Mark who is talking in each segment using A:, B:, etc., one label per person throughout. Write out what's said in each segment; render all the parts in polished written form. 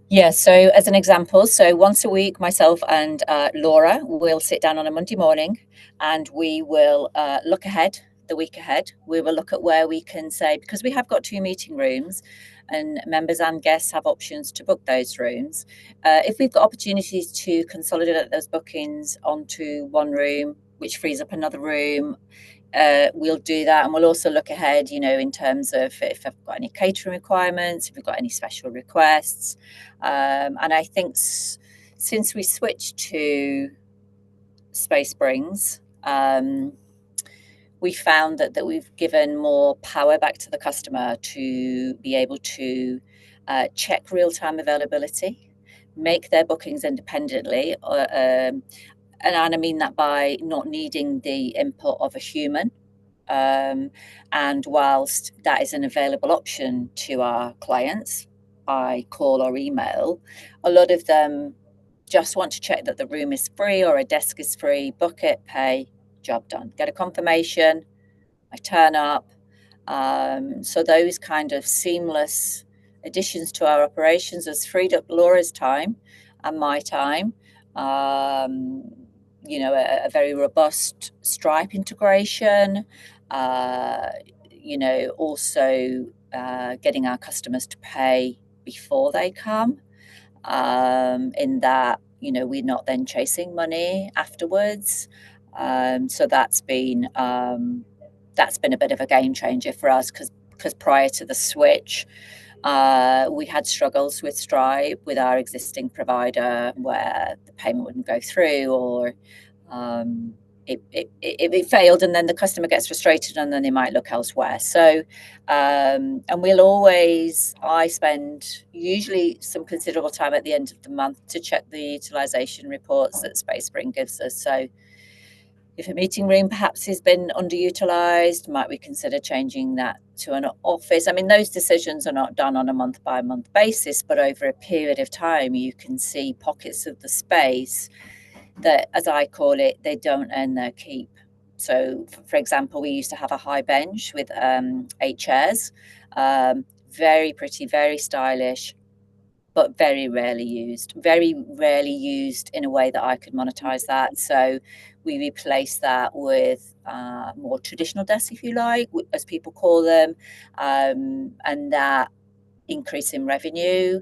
A: Yeah, so as an example, so once a week, myself and Laura will sit down on a Monday morning and we will look ahead, the week ahead. We will look at where we can say, because we have got two meeting rooms and members and guests have options to book those rooms. If we've got opportunities to consolidate those bookings onto one room, which frees up another room, we'll do that. And we'll also look ahead, in terms of if I've got any catering requirements, if we've got any special requests. And I think since we switched to Space Springs, we found that we've given more power back to the customer to be able to check real-time availability, make their bookings independently, and I mean that by not needing the input of a human. And whilst that is an available option to our clients by call or email, a lot of them just want to check that the room is free or a desk is free, book it, pay, job done. Get a confirmation, I turn up. So those kind of seamless additions to our operations has freed up Laura's time and my time. A very robust Stripe integration. Also getting our customers to pay before they come. In that, we're not then chasing money afterwards. So that's been a bit of a game changer for us because prior to the switch, we had struggles with Stripe with our existing provider where the payment wouldn't go through or it failed, and then the customer gets frustrated and then they might look elsewhere. So, and I spend usually some considerable time at the end of the month to check the utilization reports that SpaceSpring gives us. So if a meeting room perhaps has been underutilized, might we consider changing that to an office? I mean, those decisions are not done on a month by month basis, but over a period of time, you can see pockets of the space that, as I call it, they don't earn their keep. So, for example, we used to have a high bench with 8 chairs, very pretty, very stylish, but very rarely used in a way that I could monetize that. So we replaced that with more traditional desks, if you like, as people call them, and that increase in revenue.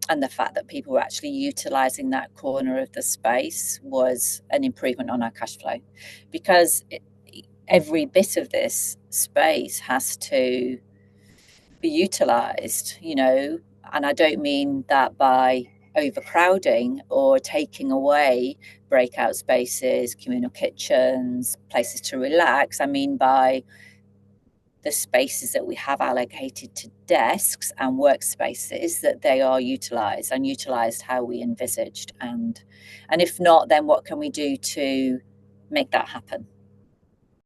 A: And the fact that people were actually utilizing that corner of the space was an improvement on our cash flow, because every bit of this space has to be utilized, and I don't mean that by overcrowding or taking away breakout spaces, communal kitchens, places to relax. I mean by the spaces that we have allocated to desks and workspaces, that they are utilized how we envisaged. And if not, then what can we do to make that happen?